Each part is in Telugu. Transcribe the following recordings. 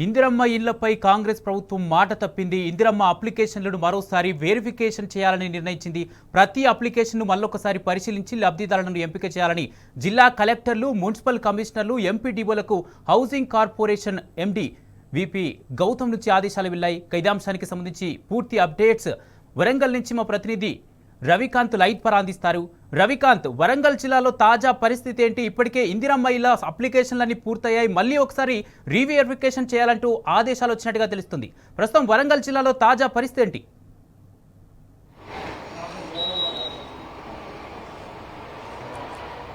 ఇందిరమ్మ ఇళ్లపై కాంగ్రెస్ ప్రభుత్వం మాట తప్పింది. ఇందిరమ్మ అప్లికేషన్లను మరోసారి వెరిఫికేషన్ చేయాలని నిర్ణయించింది. ప్రతి అప్లికేషన్ను మళ్ళొకసారి పరిశీలించి లబ్ధిదారులను ఎంపిక చేయాలని జిల్లా కలెక్టర్లు, మున్సిపల్ కమిషనర్లు, ఎంపీడీఓలకు housing corporation MD VP Gautam నుంచి ఆదేశాలు వెళ్లాయి. ఇదే సంబంధించి పూర్తి అప్డేట్స్ వరంగల్ నుంచి మా ప్రతినిధి రవికాంత్ లైట్ పర్ అందిస్తారు. రవికాంత్, వరంగల్ జిల్లాలో తాజా పరిస్థితి ఏంటి? ఇప్పటికే ఇందిరమ్మ ఇళ్ల అప్లికేషన్లన్నీ పూర్తయ్యాయి, మళ్ళీ ఒకసారి రీవెరిఫికేషన్ చేయాలంటూ ఆదేశాలు వచ్చినట్టుగా తెలుస్తుంది. ప్రస్తుతం వరంగల్ జిల్లాలో తాజా పరిస్థితి ఏంటి?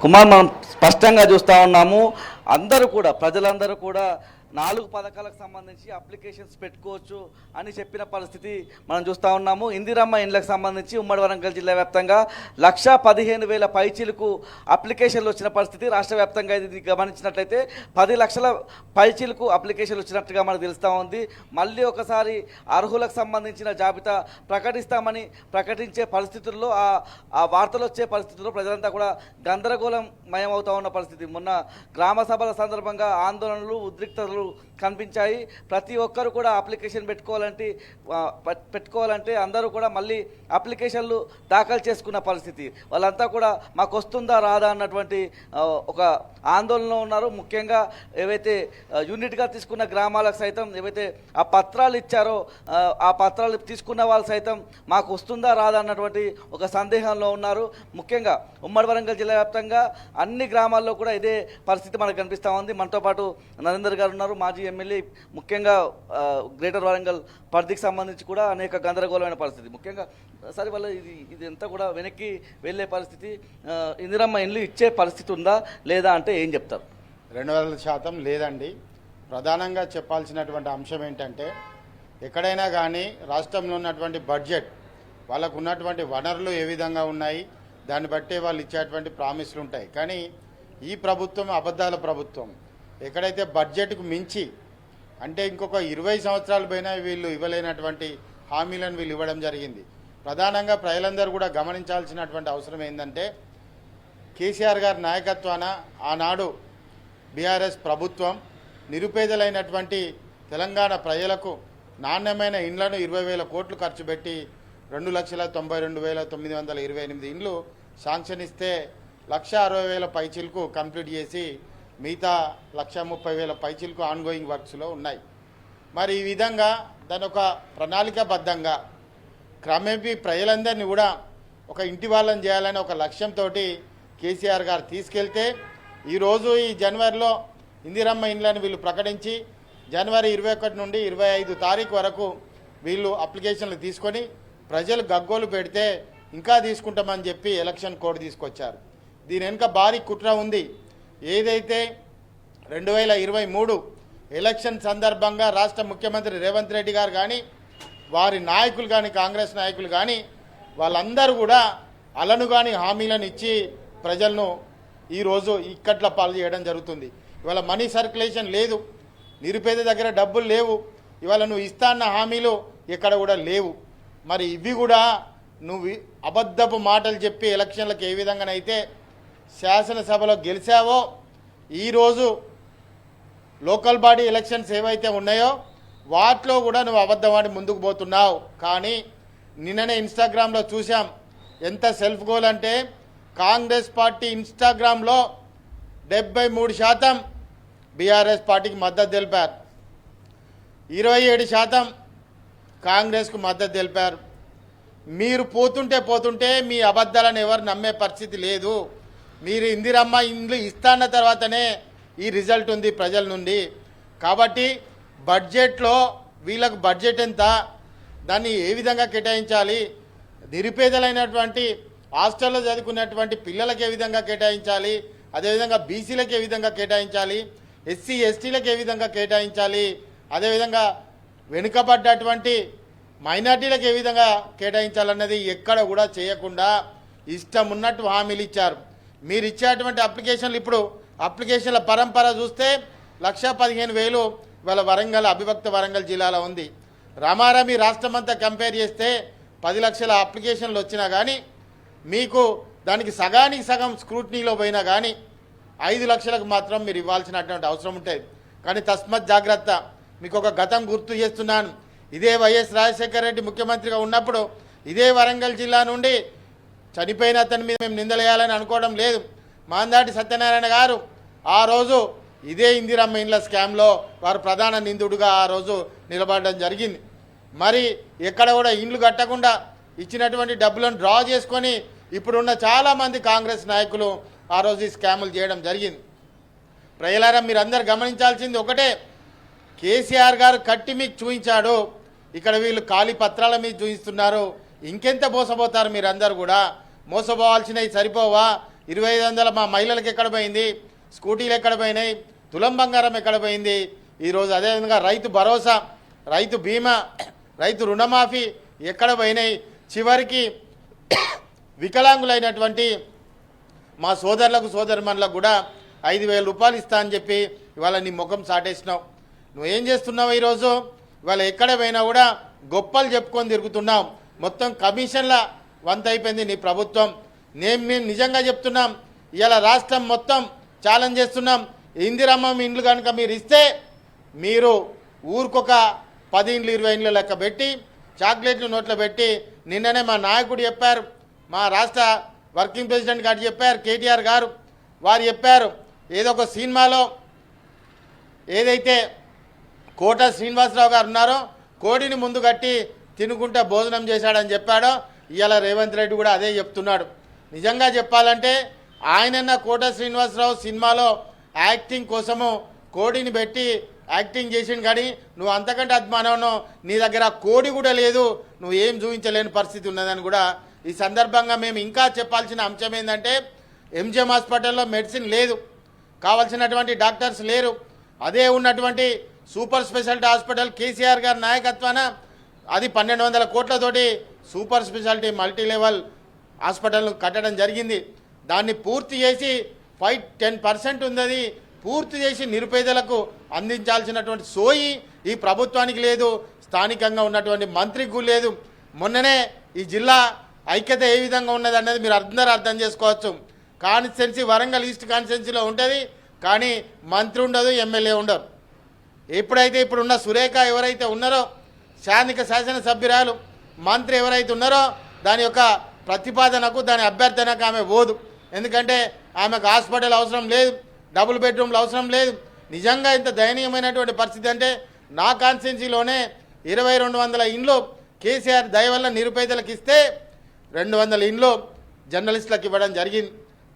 కుమార్, మనం స్పష్టంగా చూస్తూ ఉన్నాము. ప్రజలందరూ కూడా 4 పథకాలకు సంబంధించి అప్లికేషన్స్ పెట్టుకోవచ్చు అని చెప్పిన పరిస్థితి మనం చూస్తూ ఉన్నాము. ఇందిరమ్మ ఇండ్లకు సంబంధించి ఉమ్మడి వరంగల్ జిల్లా వ్యాప్తంగా 1,15,000 పైచీలకు అప్లికేషన్లు వచ్చిన పరిస్థితి. రాష్ట్ర వ్యాప్తంగా ఇది గమనించినట్లయితే 10 లక్షల పైచీలకు అప్లికేషన్లు వచ్చినట్టుగా మనకు తెలుస్తూ ఉంది. మళ్ళీ ఒకసారి అర్హులకు సంబంధించిన జాబితా ప్రకటిస్తామని ప్రకటించే పరిస్థితుల్లో ఆ వార్తలు వచ్చే పరిస్థితుల్లో ప్రజలంతా కూడా గందరగోళం మయమవుతూ ఉన్న పరిస్థితి. మొన్న గ్రామ సభల సందర్భంగా ఆందోళనలు, ఉద్రిక్తతలు కనిపించాయి. ప్రతి ఒక్కరు కూడా అప్లికేషన్ పెట్టుకోవాలంటే అందరూ కూడా మళ్ళీ అప్లికేషన్లు దాఖలు చేసుకున్న పరిస్థితి. వాళ్ళంతా కూడా మాకు వస్తుందా రాదా అన్నటువంటి ఒక ఆందోళనలో ఉన్నారు. ముఖ్యంగా ఏవైతే యూనిట్గా తీసుకున్న గ్రామాలకు సైతం ఏవైతే ఆ పత్రాలు ఇచ్చారో ఆ పత్రాలు తీసుకున్న వాళ్ళు సైతం మాకు వస్తుందా రాదా అన్నటువంటి ఒక సందేహంలో ఉన్నారు. ముఖ్యంగా ఉమ్మడి వరంగల్ జిల్లా వ్యాప్తంగా అన్ని గ్రామాల్లో కూడా ఇదే పరిస్థితి మనకు కనిపిస్తూ ఉంది. మనతో పాటు నరేందర్ గారు ఉన్నారు, మాజీ ఎమ్మెల్యే. ముఖ్యంగా గ్రేటర్ వరంగల్ పరిధికి సంబంధించి కూడా అనేక గందరగోళమైన పరిస్థితి. ముఖ్యంగా సరే వల్ల ఇది అంతా కూడా వెనక్కి వెళ్ళే పరిస్థితి. ఇందిరమ్మ ఇండ్లు ఇచ్చే పరిస్థితి ఉందా లేదా అంటే ఏం చెప్తారు? 200% లేదండి. ప్రధానంగా చెప్పాల్సినటువంటి అంశం ఏంటంటే, ఎక్కడైనా కానీ రాష్ట్రంలో ఉన్నటువంటి బడ్జెట్, వాళ్ళకు ఉన్నటువంటి వనరులు ఏ విధంగా ఉన్నాయి, దాన్ని బట్టే వాళ్ళు ఇచ్చేటువంటి ప్రామిస్లు ఉంటాయి. కానీ ఈ ప్రభుత్వం అబద్ధాల ప్రభుత్వం. ఎక్కడైతే బడ్జెట్కు మించి అంటే ఇంకొక 20 సంవత్సరాలు పైన వీళ్ళు ఇవ్వలేనటువంటి హామీలను వీళ్ళు ఇవ్వడం జరిగింది. ప్రధానంగా ప్రజలందరూ కూడా గమనించాల్సినటువంటి అవసరం ఏంటంటే, కేసీఆర్ గారి నాయకత్వాన ఆనాడు బీఆర్ఎస్ ప్రభుత్వం నిరుపేదలైనటువంటి తెలంగాణ ప్రజలకు నాణ్యమైన ఇండ్లను 20,000 కోట్లు ఖర్చు పెట్టి 2,92,928 ఇండ్లు శాంక్షన్ ఇస్తే 1,60,000 పైచీలకు కంప్లీట్ చేసి మిగతా 1,30,000 పైచీలకు ఆన్గోయింగ్ వర్క్స్లో ఉన్నాయి. మరి ఈ విధంగా దాని ఒక ప్రణాళికాబద్ధంగా క్రమేపీ ప్రజలందరినీ కూడా ఒక ఇంటి వాళ్ళని చేయాలని ఒక లక్ష్యంతో కేసీఆర్ గారు తీసుకెళ్తే ఈరోజు ఈ జనవరిలో ఇందిరమ్మ ఇండ్లను వీళ్ళు ప్రకటించి జనవరి 21 నుండి 25 తారీఖు వరకు వీళ్ళు అప్లికేషన్లు తీసుకొని ప్రజలు గగ్గోలు పెడితే ఇంకా తీసుకుంటామని చెప్పి ఎలక్షన్ కోడ్ తీసుకొచ్చారు. దీని వెనుక భారీ కుట్ర ఉంది. ఏదైతే 2023 ఎలక్షన్ సందర్భంగా రాష్ట్ర ముఖ్యమంత్రి రేవంత్ రెడ్డి గారు కానీ, వారి నాయకులు కానీ, కాంగ్రెస్ నాయకులు కానీ, వాళ్ళందరూ కూడా అలనుగాని హామీలను ఇచ్చి ప్రజలను ఈరోజు ఇక్కట్ల పాలు చేయడం జరుగుతుంది. ఇవాళ మనీ సర్క్యులేషన్ లేదు, నిరుపేద దగ్గర డబ్బులు లేవు, ఇవాళ నువ్వు ఇస్తా అన్న హామీలు ఎక్కడ కూడా లేవు. మరి ఇవి కూడా నువ్వు అబద్ధపు మాటలు చెప్పి ఎలక్షన్లకు ఏ విధంగానైతే శాసనసభలో గెలిచావో, ఈరోజు లోకల్ బాడీ ఎలక్షన్స్ ఏవైతే ఉన్నాయో వాటిలో కూడా నువ్వు అబద్ధమాడి ముందుకు పోతున్నావు. కానీ నిన్ననే ఇన్స్టాగ్రామ్లో చూసాం, ఎంత సెల్ఫ్ గోల్ అంటే కాంగ్రెస్ పార్టీ ఇన్స్టాగ్రామ్లో 73% బీఆర్ఎస్ పార్టీకి మద్దతు తెలిపారు, 27% కాంగ్రెస్కు మద్దతు తెలిపారు. మీరు పోతుంటే మీ అబద్ధాలను ఎవరు నమ్మే పరిస్థితి లేదు. మీరు ఇందిరమ్మ ఇండ్లు ఇస్తాన్న తర్వాతనే ఈ రిజల్ట్ ఉంది ప్రజల నుండి. కాబట్టి బడ్జెట్లో వీళ్ళకు బడ్జెట్ ఎంత, దాన్ని ఏ విధంగా కేటాయించాలి, నిరుపేదలైనటువంటి హాస్టల్లో చదువుకున్నటువంటి పిల్లలకు ఏ విధంగా కేటాయించాలి, అదేవిధంగా బీసీలకు ఏ విధంగా కేటాయించాలి, ఎస్సీ ఎస్టీలకు ఏ విధంగా కేటాయించాలి, అదేవిధంగా వెనుకబడ్డటువంటి మైనార్టీలకు ఏ విధంగా కేటాయించాలన్నది ఎక్కడ కూడా చేయకుండా ఇష్టం ఉన్నట్టు హామీలు ఇచ్చారు. మీరు ఇచ్చేటువంటి అప్లికేషన్లు ఇప్పుడు అప్లికేషన్ల పరంపర చూస్తే 1,15,000 ఇవాళ వరంగల్, అవిభక్త వరంగల్ జిల్లాలో ఉంది. రామారామి రాష్ట్రమంతా కంపేర్ చేస్తే 10 లక్షల అప్లికేషన్లు వచ్చినా కానీ మీకు దానికి సగానికి సగం స్క్రూటినీలో పోయినా కానీ 5 లక్షలకు మాత్రం మీరు ఇవ్వాల్సినటువంటి అవసరం ఉంటుంది. కానీ తస్మత్ జాగ్రత్త, మీకు ఒక గతం గుర్తు చేస్తున్నాను. ఇదే వైఎస్ రాజశేఖర రెడ్డి ముఖ్యమంత్రిగా ఉన్నప్పుడు ఇదే వరంగల్ జిల్లా నుండి చనిపోయిన అతని మీద మేము నిందలేయాలని అనుకోవడం లేదు. మాందాటి సత్యనారాయణ గారు ఆ రోజు ఇదే ఇందిరమ్మ ఇండ్ల స్కామ్లో వారు ప్రధాన నిందితుడుగా ఆ రోజు నిలబడడం జరిగింది. మరి ఎక్కడ కూడా ఇండ్లు కట్టకుండా ఇచ్చినటువంటి డబ్బులను డ్రా చేసుకొని ఇప్పుడున్న చాలామంది కాంగ్రెస్ నాయకులు ఆ రోజు ఈ స్కాములు చేయడం జరిగింది. ప్రజలారా మీరందరూ గమనించాల్సింది ఒకటే, కేసీఆర్ గారు కట్టి మీకు చూపించాడు, ఇక్కడ వీళ్ళు ఖాళీ పత్రాల మీద చూపిస్తున్నారు. ఇంకెంత మోసపోతారు మీరందరూ కూడా? మోసపోవాల్సినవి సరిపోవా? 2500 మా మహిళలకు ఎక్కడ పోయింది? స్కూటీలు ఎక్కడ పోయినాయి? తులం బంగారం ఎక్కడ పోయింది? ఈరోజు అదేవిధంగా రైతు భరోసా, రైతు బీమా, రైతు రుణమాఫీ ఎక్కడ పోయినాయి? చివరికి వికలాంగులైనటువంటి మా సోదరులకు సోదరిమణులకు కూడా 5000 రూపాయలు ఇస్తా అని చెప్పి ఇవాళ నీ ముఖం సాటేసినావు. నువ్వేం చేస్తున్నావు? ఈరోజు ఇవాళ ఎక్కడ పోయినా కూడా గొప్పలు చెప్పుకొని తిరుగుతున్నావు. మొత్తం కమిషన్ల వంత అయిపోయింది నీ ప్రభుత్వం. మేము నిజంగా చెప్తున్నాం, ఇవాళ రాష్ట్రం మొత్తం ఛాలెంజ్ చేస్తున్నాం. ఇందిరమ్మ ఇండ్లు కనుక మీరు ఇస్తే మీరు ఊరికొక 10 ఇండ్లు 20 ఇండ్లు లెక్క పెట్టి చాక్లెట్లు నోట్లో పెట్టి, నిన్ననే మా నాయకుడు చెప్పారు, మా రాష్ట్ర వర్కింగ్ ప్రెసిడెంట్ గారు చెప్పారు, కేటీఆర్ గారు వారు చెప్పారు, ఏదో ఒక సినిమాలో ఏదైతే కోట శ్రీనివాసరావు గారు ఉన్నారో కోడిని ముందు కట్టి తినుకుంటా భోజనం చేశాడని చెప్పాడో, ఇవాళ రేవంత్ రెడ్డి కూడా అదే చెప్తున్నాడు. నిజంగా చెప్పాలంటే ఆయనన్న కోట శ్రీనివాసరావు సినిమాలో యాక్టింగ్ కోసము కోడిని పెట్టి యాక్టింగ్ చేసిండు, కానీ నువ్వు అంతకంటే అభిమానం, నీ దగ్గర కోడి కూడా లేదు, నువ్వు ఏం చూపించలేని పరిస్థితి ఉన్నదని కూడా ఈ సందర్భంగా మేము ఇంకా చెప్పాల్సిన అంశం ఏంటంటే, ఎంజిఎం హాస్పిటల్లో మెడిసిన్ లేదు, కావాల్సినటువంటి డాక్టర్స్ లేరు. అదే ఉన్నటువంటి సూపర్ స్పెషాలిటీ హాస్పిటల్ కేసీఆర్ గారి నాయకత్వాన అది 1200 కోట్లతోటి సూపర్ స్పెషాలిటీ మల్టీ లెవెల్ హాస్పిటల్ను కట్టడం జరిగింది. దాన్ని పూర్తి చేసి 10% ఉన్నది పూర్తి చేసి నిరుపేదలకు అందించాల్సినటువంటి సోయి ఈ ప్రభుత్వానికి లేదు, స్థానికంగా ఉన్నటువంటి మంత్రికి లేదు. మొన్ననే ఈ జిల్లా ఐక్యత ఏ విధంగా ఉన్నది అన్నది మీరు అందరూ అర్థం చేసుకోవచ్చు. కాన్స్టిట్యున్సీ వరంగల్ ఈస్ట్ కాన్స్టిట్యున్సీలో ఉంటుంది, కానీ మంత్రి ఉండదు, ఎమ్మెల్యే ఉండరు. ఎప్పుడైతే ఇప్పుడున్న సురేఖ ఎవరైతే ఉన్నారో స్థానిక శాసనసభ్యురాలు, మంత్రి ఎవరైతే ఉన్నారో దాని యొక్క ప్రతిపాదనకు దాని అభ్యర్థనకు ఆమె పోదు. ఎందుకంటే ఆమెకు హాస్పిటల్ అవసరం లేదు, డబుల్ బెడ్రూమ్లు అవసరం లేదు. నిజంగా ఇంత దయనీయమైనటువంటి పరిస్థితి అంటే నా కాన్స్టిట్యున్సీలోనే 2200 ఇండ్లు కేసీఆర్ దయ వల్ల నిరుపేదలకు ఇస్తే 200 ఇండ్లు జర్నలిస్టులకు ఇవ్వడం జరిగింది.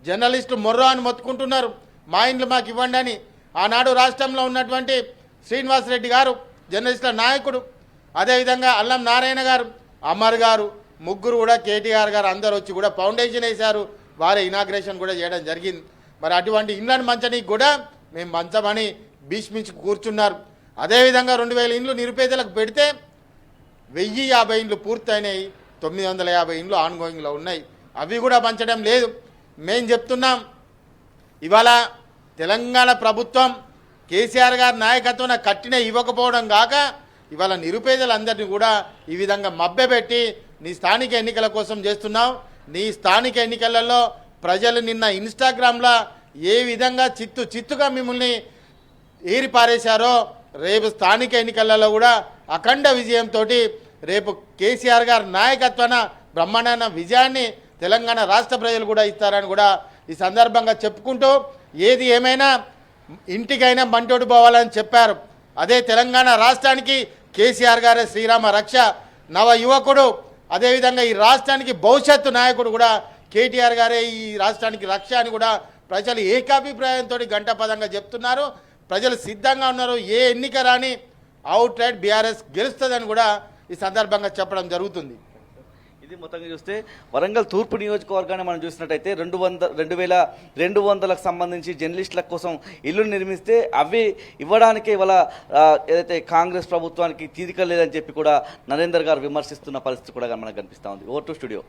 జర్నలిస్టులు మొర్రో అని మొత్తుకుంటున్నారు, మా ఇండ్లు మాకు ఇవ్వండి అని. ఆనాడు రాష్ట్రంలో ఉన్నటువంటి శ్రీనివాసరెడ్డి గారు జర్నలిస్టుల నాయకుడు, అదేవిధంగా అల్లం నారాయణ గారు, అమర్ గారు, ముగ్గురు కూడా కేటీఆర్ గారు అందరూ వచ్చి కూడా ఫౌండేషన్ వేశారు, వారే ఇనాగ్రేషన్ కూడా చేయడం జరిగింది. మరి అటువంటి ఇండ్లను మంచనీకి కూడా మేము మంచమని భీష్మించి కూర్చున్నారు. అదేవిధంగా 2000 ఇండ్లు నిరుపేదలకు పెడితే 1050 ఇండ్లు పూర్తయినాయి, 950 ఇండ్లు ఆన్గోయింగ్లో ఉన్నాయి, అవి కూడా పంచడం లేదు. మేం చెప్తున్నాం, ఇవాళ తెలంగాణ ప్రభుత్వం కేసీఆర్ గారి నాయకత్వం కట్టిన ఇవ్వకపోవడం కాక ఇవాళ నిరుపేదలందరినీ కూడా ఈ విధంగా మభ్యపెట్టి నీ స్థానిక ఎన్నికల కోసం చేస్తున్నావు. నీ స్థానిక ఎన్నికలలో ప్రజలు నిన్న ఇన్స్టాగ్రామ్లో ఏ విధంగా చిత్తుగా మిమ్మల్ని ఏరిపారేశారో, రేపు స్థానిక ఎన్నికలలో కూడా అఖండ విజయంతో రేపు కేసీఆర్ గారి నాయకత్వాన బ్రహ్మాండమైన విజయాన్ని తెలంగాణ రాష్ట్ర ప్రజలు కూడా ఇస్తారని కూడా ఈ సందర్భంగా చెప్పుకుంటూ, ఏది ఏమైనా ఇంటికైనా మంటోడు పోవాలని చెప్పారు. అదే తెలంగాణ రాష్ట్రానికి కేసీఆర్ గారే శ్రీరామ రక్ష, నవ యువకుడు, అదేవిధంగా ఈ రాష్ట్రానికి భవిష్యత్తు నాయకుడు కూడా కేటీఆర్ గారే ఈ రాష్ట్రానికి రక్ష అని కూడా ప్రజలు ఏకాభిప్రాయంతో గంటపదంగా చెప్తున్నారు. ప్రజలు సిద్ధంగా ఉన్నారు, ఏ ఎన్నిక రాని అవుట్ రైట్ బీఆర్ఎస్ గెలుస్తుందని కూడా ఈ సందర్భంగా చెప్పడం జరుగుతుంది. ఇది మొత్తంగా చూస్తే వరంగల్ తూర్పు నియోజకవర్గాన్ని మనం చూసినట్టయితే 2200లకు సంబంధించి జర్నలిస్టుల కోసం ఇల్లు నిర్మిస్తే అవి ఇవ్వడానికి ఇవాళ ఏదైతే కాంగ్రెస్ ప్రభుత్వానికి తీరిక లేదని చెప్పి కూడా నరేందర్ గారు విమర్శిస్తున్న పరిస్థితి కూడా మనకు కనిపిస్తూ ఉంది. Over to studio.